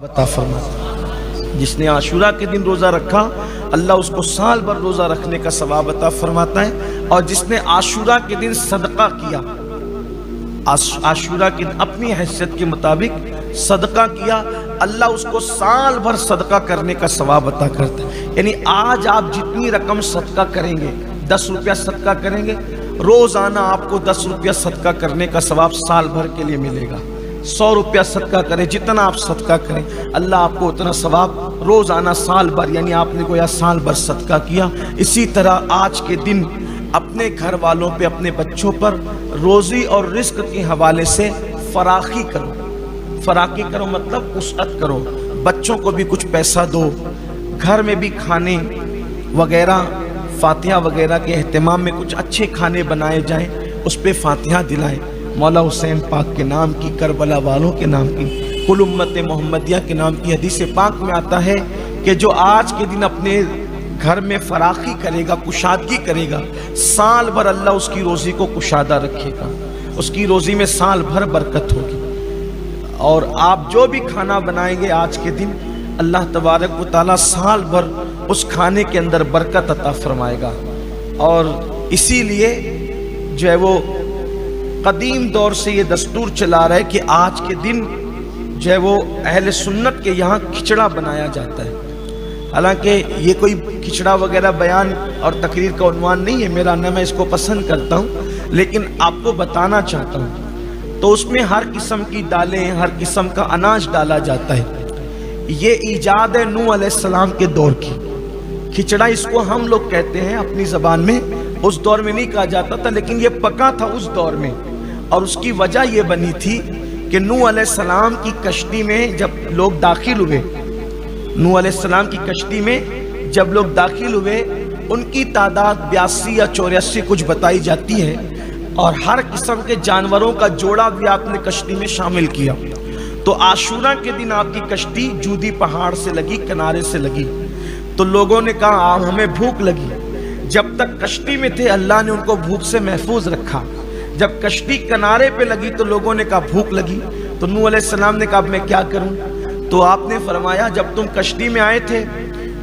عطا فرماتا ہے۔ جس نے عاشورہ کے دن روزہ رکھا اللہ اس کو سال بھر روزہ رکھنے کا ثواب عطا فرماتا ہے، اور جس نے عاشورہ کے دن صدقہ کیا، عاشورہ کے دن اپنی حیثیت کے مطابق صدقہ کیا، اللہ اس کو سال بھر صدقہ کرنے کا ثواب عطا کرتا ہے۔ یعنی آج آپ جتنی رقم صدقہ کریں گے، 10 روپیہ صدقہ کریں گے، روزانہ آپ کو 10 روپیہ صدقہ کرنے کا ثواب سال بھر کے لیے ملے گا۔ 100 روپیہ صدقہ کریں، جتنا آپ صدقہ کریں اللہ آپ کو اتنا ثواب روزانہ سال بھر، یعنی آپ نے گویا سال بھر صدقہ کیا۔ اسی طرح آج کے دن اپنے گھر والوں پہ، اپنے بچوں پر روزی اور رزق کے حوالے سے فراخی کرو۔ فراخی کرو مطلب وسعت کرو، بچوں کو بھی کچھ پیسہ دو، گھر میں بھی کھانے وغیرہ، فاتحہ وغیرہ کے اہتمام میں کچھ اچھے کھانے بنائے جائیں، اس پہ فاتحہ دلائیں، مولا حسین پاک کے نام کی، کربلا والوں کے نام کی، کل امت محمدیہ کے نام کی۔ حدیث پاک میں آتا ہے کہ جو آج کے دن اپنے گھر میں فراخی کرے گا، کشادگی کرے گا، سال بھر اللہ اس کی روزی کو کشادہ رکھے گا، اس کی روزی میں سال بھر برکت ہوگی۔ اور آپ جو بھی کھانا بنائیں گے آج کے دن اللہ تبارک و تعالیٰ سال بھر اس کھانے کے اندر برکت عطا فرمائے گا۔ اور اسی لیے جو ہے وہ قدیم دور سے یہ دستور چلا رہا ہے کہ آج کے دن جو ہے وہ اہل سنت کے یہاں کھچڑا بنایا جاتا ہے۔ حالانکہ یہ کوئی کھچڑا وغیرہ بیان اور تقریر کا عنوان نہیں ہے میرا، نہ میں اس کو پسند کرتا ہوں، لیکن آپ کو بتانا چاہتا ہوں۔ تو اس میں ہر قسم کی دالیں، ہر قسم کا اناج ڈالا جاتا ہے۔ یہ ایجاد ہے نوح علیہ السلام کے دور کی۔ کھچڑا اس کو ہم لوگ کہتے ہیں اپنی زبان میں، اس دور میں نہیں کہا جاتا تھا، لیکن یہ پکا تھا اس دور میں۔ اور اس کی وجہ یہ بنی تھی کہ نوح علیہ السلام کی کشتی میں جب لوگ داخل ہوئے، نوح علیہ السلام کی کشتی میں جب لوگ داخل ہوئے، ان کی تعداد 82 یا 84 کچھ بتائی جاتی ہے، اور ہر قسم کے جانوروں کا جوڑا بھی آپ نے کشتی میں شامل کیا۔ تو عاشورہ کے دن آپ کی کشتی جودی پہاڑ سے لگی، کنارے سے لگی۔ تو لوگوں نے کہا ہمیں بھوک لگی۔ جب تک کشتی میں تھے اللہ نے ان کو بھوک سے محفوظ رکھا۔ جب کشتی کنارے پہ لگی تو لوگوں نے کہا بھوک لگی۔ تو نوح علیہ السلام نے کہا اب میں کیا کروں؟ تو آپ نے فرمایا جب تم کشتی میں آئے تھے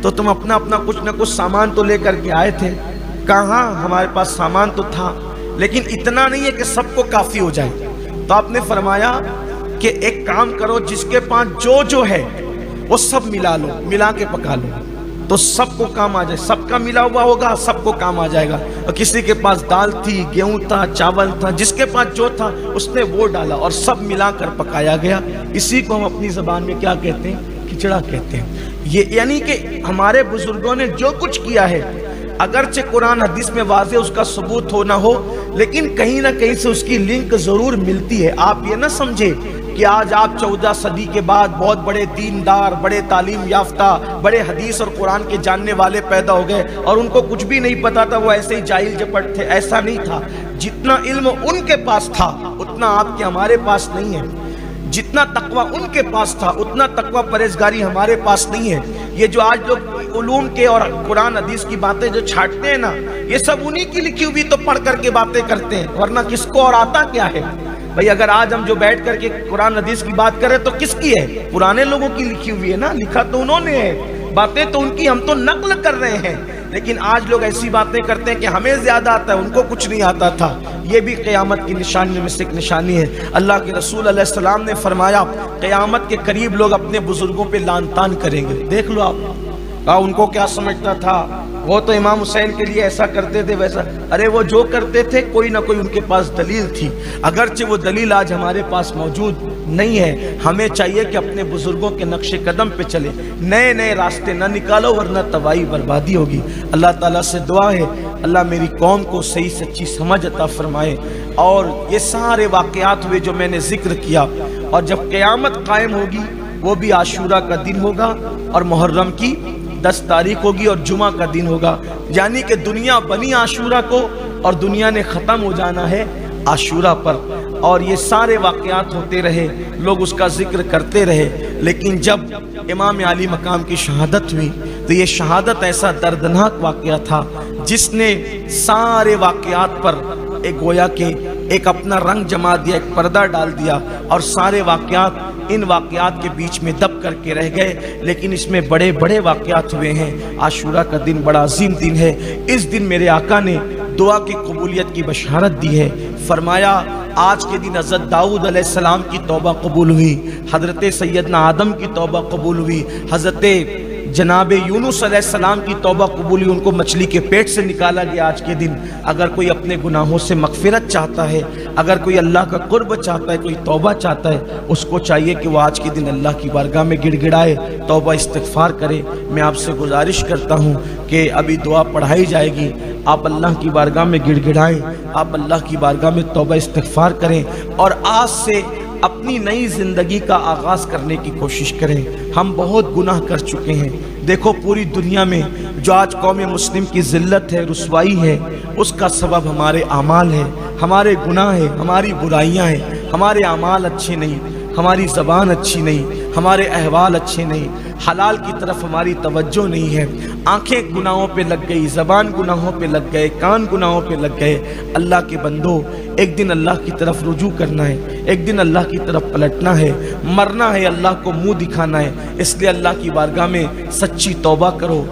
تو تم اپنا کچھ نہ کچھ سامان تو لے کر کے آئے تھے۔ کہاں ہمارے پاس سامان تو تھا، لیکن اتنا نہیں ہے کہ سب کو کافی ہو جائے۔ تو آپ نے فرمایا کہ ایک کام کرو، جس کے پاس جو ہے وہ سب ملا لو، ملا کے پکا لو، تو سب کو کام آ جائے۔ سب کا ملا ہوا ہوگا، سب کو کام آ جائے گا۔ اور کسی کے پاس دال تھی، گیہوں تھا، چاول تھا، جس کے پاس جو تھا اس نے وہ ڈالا اور سب ملا کر پکایا گیا۔ اسی کو ہم اپنی زبان میں کیا کہتے ہیں؟ کھچڑا کہتے ہیں۔ یہ یعنی کہ ہمارے بزرگوں نے جو کچھ کیا ہے، اگرچہ قرآن حدیث میں واضح اس کا ثبوت ہو نہ ہو، لیکن کہیں نہ کہیں سے اس کی لنک ضرور ملتی ہے۔ آپ یہ نہ سمجھے کہ آج آپ 14 صدی کے بعد بہت بڑے دیندار، بڑے تعلیم یافتہ، بڑے حدیث اور قرآن کے جاننے والے پیدا ہو گئے اور ان کو کچھ بھی نہیں پتا تھا، وہ ایسے ہی جاہل جپٹ تھے۔ ایسا نہیں تھا۔ جتنا علم ان کے پاس تھا اتنا آپ کے ہمارے پاس نہیں ہے۔ جتنا تقوی ان کے پاس تھا اتنا تقوی پرہیزگاری ہمارے پاس نہیں ہے۔ یہ جو آج لوگ علوم کے اور قرآن حدیث کی باتیں جو چھاٹتے ہیں نا، یہ سب انہی کی لکھی ہوئی تو پڑھ کر کے باتیں کرتے ہیں، ورنہ کس کو اور آتا کیا ہے؟ بھئی اگر آج ہم جو بیٹھ کر کے قرآن حدیث کی بات کریں تو کس کی ہے؟ پرانے لوگوں کی لکھی ہوئی ہے نا، لکھا تو انہوں نے ہے، باتیں تو ان کی، ہم تو نقل کر رہے ہیں۔ لیکن آج لوگ ایسی باتیں کرتے ہیں کہ ہمیں زیادہ آتا ہے، ان کو کچھ نہیں آتا تھا۔ یہ بھی قیامت کی نشانی میں سے ایک نشانی ہے۔ اللہ کے رسول علیہ السلام نے فرمایا قیامت کے قریب لوگ اپنے بزرگوں پہ لعن طعن کریں گے۔ دیکھ لو آپ، کہا ان کو کیا سمجھتا تھا، وہ تو امام حسین کے لیے ایسا کرتے تھے ویسا۔ ارے وہ جو کرتے تھے کوئی نہ کوئی ان کے پاس دلیل تھی، اگرچہ وہ دلیل آج ہمارے پاس موجود نہیں ہے۔ ہمیں چاہیے کہ اپنے بزرگوں کے نقش قدم پہ چلے، نئے نئے راستے نہ نکالو ورنہ تباہی بربادی ہوگی۔ اللہ تعالیٰ سے دعا ہے اللہ میری قوم کو صحیح سچی سمجھ عطا فرمائے۔ اور یہ سارے واقعات ہوئے جو میں نے ذکر کیا، اور جب قیامت قائم ہوگی وہ بھی عاشورہ کا دن ہوگا اور محرم کی 10 تاریخ ہوگی اور جمعہ کا دن ہوگا، یعنی کہ دنیا بنی عاشورہ کو اور دنیا نے ختم ہو جانا ہے عاشورہ پر۔ اور یہ سارے واقعات ہوتے رہے، لوگ اس کا ذکر کرتے رہے، لیکن جب امام علی مقام کی شہادت ہوئی تو یہ شہادت ایسا دردناک واقعہ تھا جس نے سارے واقعات پر ایک گویا کہ ایک اپنا رنگ جما دیا، ایک پردہ ڈال دیا، اور سارے واقعات ان واقعات کے بیچ میں دب کر کے رہ گئے، لیکن اس میں بڑے بڑے واقعات ہوئے ہیں۔ عاشورہ کا دن بڑا عظیم دن ہے۔ اس دن میرے آقا نے دعا کی قبولیت کی بشارت دی ہے۔ فرمایا آج کے دن حضرت داؤد علیہ السلام کی توبہ قبول ہوئی، حضرت سیدنا آدم کی توبہ قبول ہوئی، حضرت جناب یونس علیہ السلام کی توبہ قبول ہوئی، ان کو مچھلی کے پیٹ سے نکالا گیا آج کے دن۔ اگر کوئی اپنے گناہوں سے مغفرت چاہتا ہے، اگر کوئی اللہ کا قرب چاہتا ہے، کوئی توبہ چاہتا ہے، اس کو چاہیے کہ وہ آج کے دن اللہ کی بارگاہ میں گڑ گڑائے، توبہ استغفار کرے۔ میں آپ سے گزارش کرتا ہوں کہ ابھی دعا پڑھائی جائے گی، آپ اللہ کی بارگاہ میں گڑ گڑائیں، آپ اللہ کی بارگاہ میں توبہ استغفار کریں، اور آج سے اپنی نئی زندگی کا آغاز کرنے کی کوشش کریں۔ ہم بہت گناہ کر چکے ہیں۔ دیکھو پوری دنیا میں جو آج قوم مسلم کی ذلت ہے، رسوائی ہے، اس کا سبب ہمارے اعمال ہے، ہمارے گناہ ہے، ہماری برائیاں ہیں۔ ہمارے اعمال اچھے نہیں، ہماری زبان اچھی نہیں، ہمارے احوال اچھے نہیں، حلال کی طرف ہماری توجہ نہیں ہے، آنکھیں گناہوں پہ لگ گئی، زبان گناہوں پہ لگ گئے، کان گناہوں پہ لگ گئے۔ اللہ کے بندو، ایک دن اللہ کی طرف رجوع کرنا ہے، ایک دن اللہ کی طرف پلٹنا ہے، مرنا ہے، اللہ کو منہ دکھانا ہے۔ اس لیے اللہ کی بارگاہ میں سچی توبہ کرو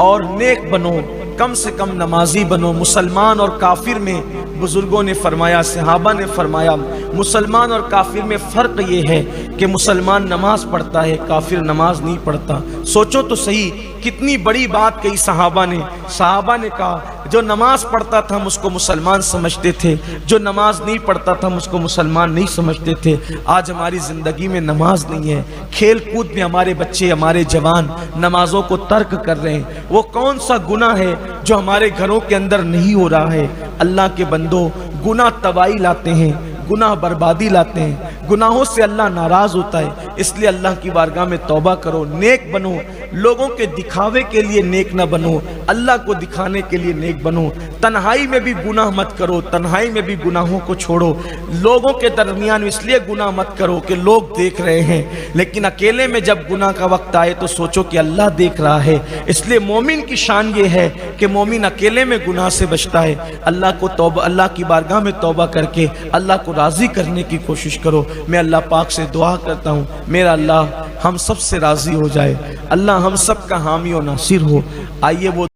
اور نیک بنو، کم سے کم نمازی بنو۔ مسلمان اور کافر میں بزرگوں نے فرمایا، صحابہ نے فرمایا، مسلمان اور کافر میں فرق یہ ہے کہ مسلمان نماز پڑھتا ہے، کافر نماز نہیں پڑھتا۔ سوچو تو صحیح، کتنی بڑی بات کہی صحابہ نے کہا جو نماز پڑھتا تھا ہم اس کو مسلمان سمجھتے تھے، جو نماز نہیں پڑھتا تھا ہم اس کو مسلمان نہیں سمجھتے تھے۔ آج ہماری زندگی میں نماز نہیں ہے، کھیل کود میں ہمارے بچے، ہمارے جوان نمازوں کو ترک کر رہے ہیں۔ وہ کون سا گناہ ہے جو ہمارے گھروں کے اندر نہیں ہو رہا ہے؟ اللہ کے بندو، گناہ تباہی لاتے ہیں، گناہ بربادی لاتے ہیں، گناہوں سے اللہ ناراض ہوتا ہے۔ اس لیے اللہ کی بارگاہ میں توبہ کرو، نیک بنو، لوگوں کے دکھاوے کے لیے نیک نہ بنو، اللہ کو دکھانے کے لیے نیک بنو۔ تنہائی میں بھی گناہ مت کرو، تنہائی میں بھی گناہوں کو چھوڑو۔ لوگوں کے درمیان اس لیے گناہ مت کرو کہ لوگ دیکھ رہے ہیں، لیکن اکیلے میں جب گناہ کا وقت آئے تو سوچو کہ اللہ دیکھ رہا ہے۔ اس لیے مومن کی شان یہ ہے کہ مومن اکیلے میں گناہ سے بچتا ہے۔ اللہ کی بارگاہ میں توبہ کر کے اللہ کو راضی کرنے کی کوشش کرو۔ میں اللہ پاک سے دعا کرتا ہوں میرا اللہ ہم سب سے راضی ہو جائے، اللہ ہم سب کا حامی و ناصر ہو۔ آئیے وہ